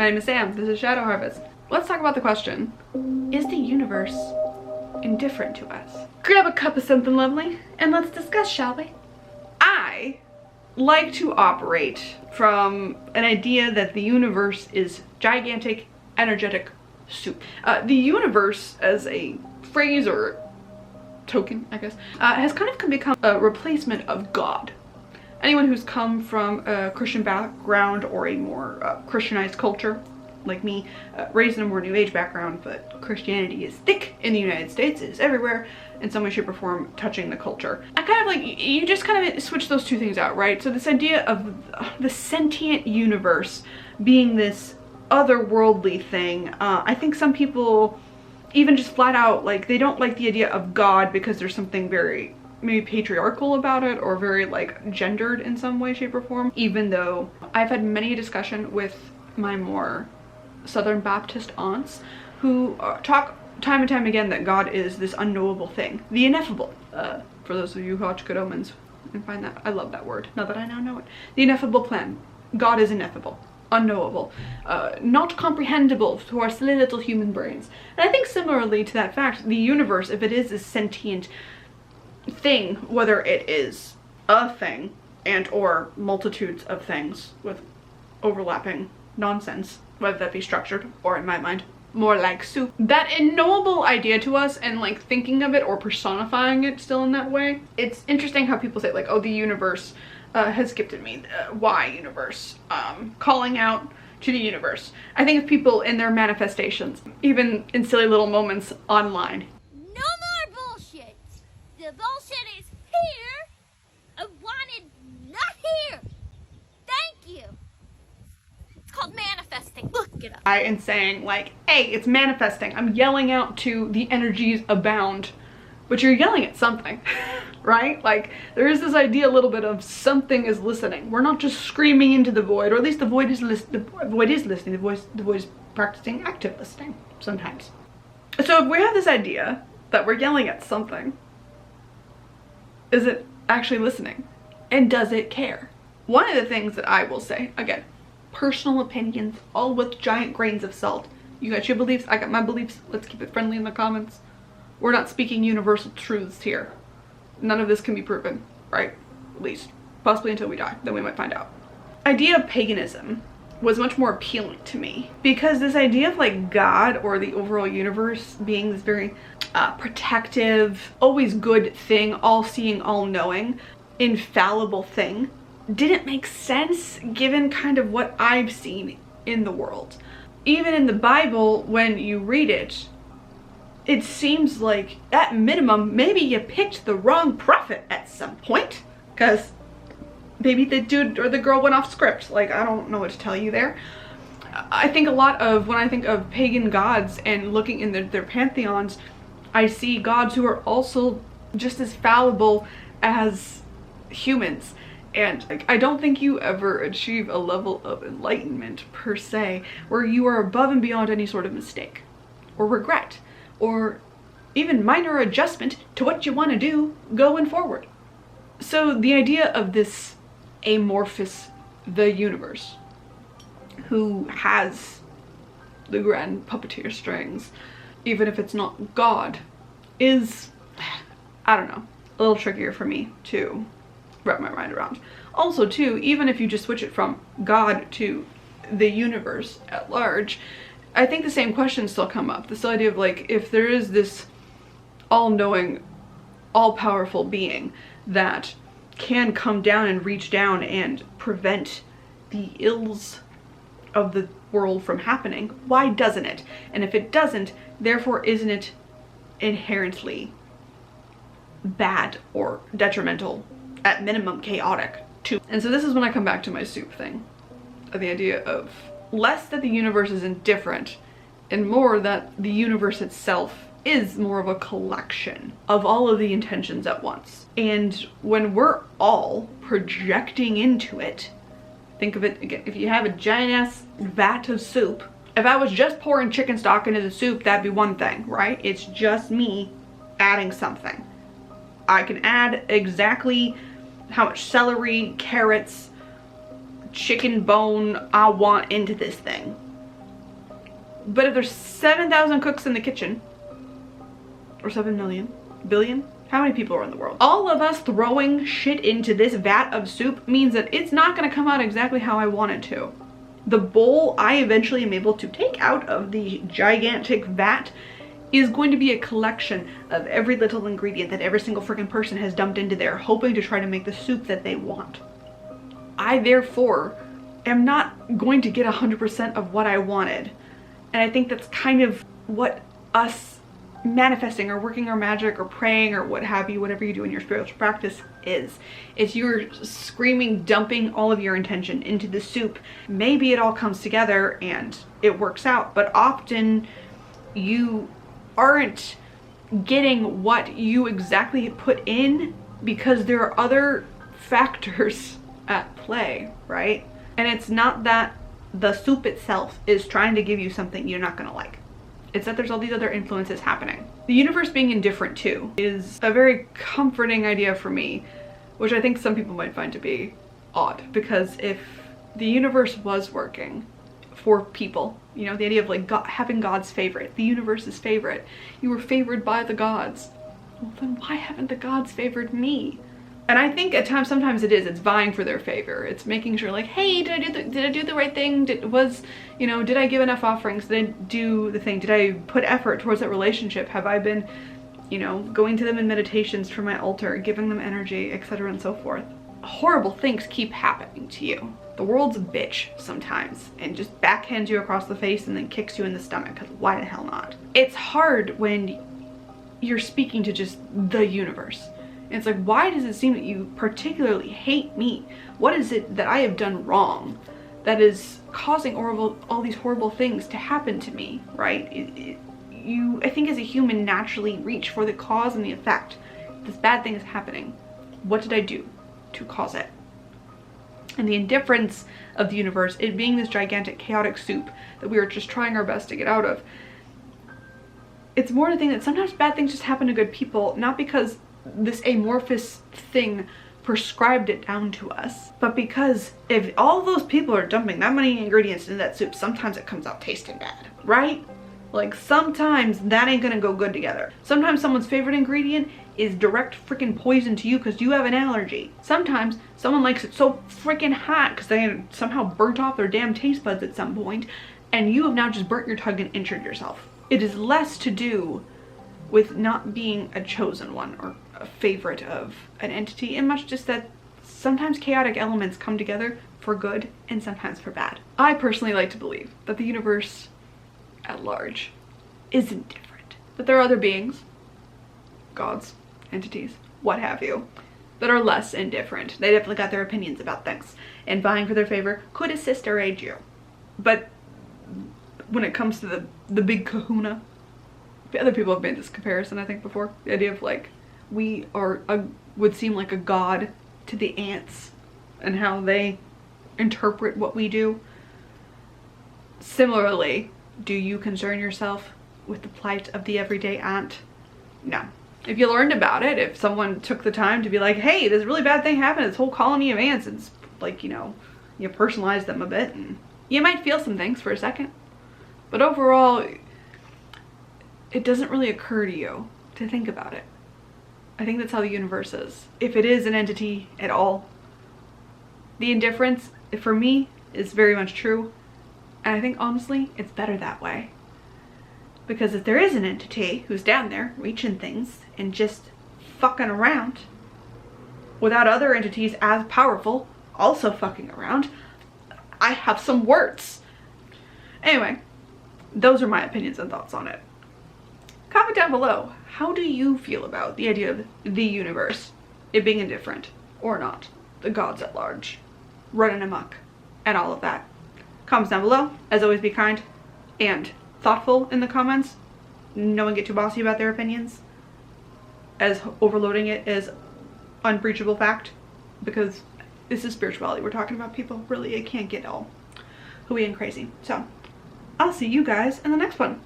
My name is Sam, this is Shadow Harvest. Let's talk about the question, is the universe indifferent to us? Grab a cup of something lovely and let's discuss, shall we? I like to operate from an idea that the universe is gigantic, energetic soup. The universe as a phrase or token, I guess, has kind of become a replacement of God. Anyone who's come from a Christian background or a more Christianized culture, like me, raised in a more New Age background, but Christianity is thick in the United States, it is everywhere, in some way, shape, or form, touching the culture. I kind of like, you just kind of switch those two things out, right? So this idea of the sentient universe being this otherworldly thing, I think some people even just flat out, like, they don't like the idea of God because there's something very maybe patriarchal about it, or very like gendered in some way, shape, or form. Even though I've had many a discussion with my more Southern Baptist aunts who talk time and time again that God is this unknowable thing, the ineffable. For those of you who watch Good Omens and find that, I love that word, now that I now know it. The ineffable plan. God is ineffable, unknowable, not comprehensible to our silly little human brains. And I think similarly to that fact, the universe, if it is a sentient thing, whether it is a thing and or multitudes of things with overlapping nonsense, whether that be structured or, in my mind, more like soup, that unknowable idea to us, and like thinking of it or personifying it still in that way, it's interesting how people say like, oh, the universe has gifted me. Why universe? Calling out to the universe. I think of people in their manifestations, even in silly little moments online. The bullshit is here. I wanted not here. Thank you. It's called manifesting. Look it up. And saying like, hey, it's manifesting. I'm yelling out to the energies abound. But you're yelling at something, right? Like, there is this idea a little bit of something is listening. We're not just screaming into the void, or at least the void is listening. The void is practicing active listening sometimes. So if we have this idea that we're yelling at something, is it actually listening? And does it care? One of the things that I will say, again, personal opinions, all with giant grains of salt. You got your beliefs, I got my beliefs. Let's keep it friendly in the comments. We're not speaking universal truths here. None of this can be proven, right? At least, possibly until we die, then we might find out. Idea of paganism was much more appealing to me because this idea of like God or the overall universe being this very protective, always good thing, all-seeing, all-knowing, infallible thing didn't make sense given kind of what I've seen in the world. Even in the Bible, when you read it, it seems like at minimum maybe you picked the wrong prophet at some point, because maybe the dude or the girl went off script. Like, I don't know what to tell you there. I think a lot of, when I think of pagan gods and looking in their pantheons, I see gods who are also just as fallible as humans. And like, I don't think you ever achieve a level of enlightenment per se where you are above and beyond any sort of mistake or regret or even minor adjustment to what you want to do going forward. So the idea of this amorphous, the universe, who has the grand puppeteer strings, even if it's not God, is, I don't know, a little trickier for me to wrap my mind around. Also too, even if you just switch it from God to the universe at large, I think the same questions still come up. This idea of like, if there is this all-knowing, all-powerful being that can come down and reach down and prevent the ills of the world from happening, why doesn't it? And if it doesn't, therefore isn't it inherently bad or detrimental, at minimum chaotic too? And so this is when I come back to my soup thing, of the idea of less that the universe is indifferent and more that the universe itself is more of a collection of all of the intentions at once. And when we're all projecting into it, think of it again, if you have a giant ass vat of soup, if I was just pouring chicken stock into the soup, that'd be one thing, right? It's just me adding something. I can add exactly how much celery, carrots, chicken bone I want into this thing. But if there's 7,000 cooks in the kitchen, or 7 million, billion, how many people are in the world? All of us throwing shit into this vat of soup means that it's not gonna come out exactly how I want it to. The bowl I eventually am able to take out of the gigantic vat is going to be a collection of every little ingredient that every single freaking person has dumped into there, hoping to try to make the soup that they want. I therefore am not going to get 100% of what I wanted. And I think that's kind of what us manifesting or working our magic or praying or what have you, whatever you do in your spiritual practice is. It's you're screaming, dumping all of your intention into the soup. Maybe it all comes together and it works out, but often you aren't getting what you exactly put in because there are other factors at play, right? And it's not that the soup itself is trying to give you something you're not gonna like. It's that there's all these other influences happening. The universe being indifferent too is a very comforting idea for me, which I think some people might find to be odd, because if the universe was working for people, you know, the idea of like God, having God's favorite, the universe's favorite, you were favored by the gods. Well, then why haven't the gods favored me? And I think at times, sometimes it's vying for their favor. It's making sure like, hey, did I do the right thing? Did I give enough offerings? Did I do the thing? Did I put effort towards that relationship? Have I been, you know, going to them in meditations for my altar, giving them energy, etc. and so forth? Horrible things keep happening to you. The world's a bitch sometimes and just backhands you across the face and then kicks you in the stomach, because why the hell not? It's hard when you're speaking to just the universe. It's like, why does it seem that you particularly hate me? What is it that I have done wrong that is causing all these horrible things to happen to me, right? You, I think as a human, naturally reach for the cause and the effect. This bad thing is happening. What did I do to cause it? And the indifference of the universe, it being this gigantic chaotic soup that we are just trying our best to get out of. It's more to think that sometimes bad things just happen to good people, not because this amorphous thing prescribed it down to us, but because if all those people are dumping that many ingredients into that soup, sometimes it comes out tasting bad, right? Like sometimes that ain't gonna go good together. Sometimes someone's favorite ingredient is direct freaking poison to you because you have an allergy. Sometimes someone likes it so freaking hot because they somehow burnt off their damn taste buds at some point, and you have now just burnt your tongue and injured yourself. It is less to do with not being a chosen one or a favorite of an entity, and much just that sometimes chaotic elements come together for good and sometimes for bad. I personally like to believe that the universe at large isn't different, that there are other beings, gods, entities, what have you, that are less indifferent. They definitely got their opinions about things, and vying for their favor could assist or aid you. But when it comes to the big kahuna, other people have made this comparison, I think, before. The idea of like, we are would seem like a god to the ants and how they interpret what we do. Similarly, do you concern yourself with the plight of the everyday ant? No. If you learned about it, if someone took the time to be like, hey, this really bad thing happened, this whole colony of ants, it's like, you know, you personalize them a bit, and you might feel some things for a second. But overall, it doesn't really occur to you to think about it. I think that's how the universe is. If it is an entity at all, the indifference, for me, is very much true. And I think, honestly, it's better that way. Because if there is an entity who's down there reaching things and just fucking around without other entities as powerful also fucking around, I have some words. Anyway, those are my opinions and thoughts on it. Comment down below, how do you feel about the idea of the universe, it being indifferent or not, the gods at large, running amok, and all of that. Comments down below. As always, be kind and thoughtful in the comments. No one get too bossy about their opinions, as overloading it is unbreachable fact, because this is spirituality. We're talking about people. Really, it can't get all hooey and crazy. So I'll see you guys in the next one.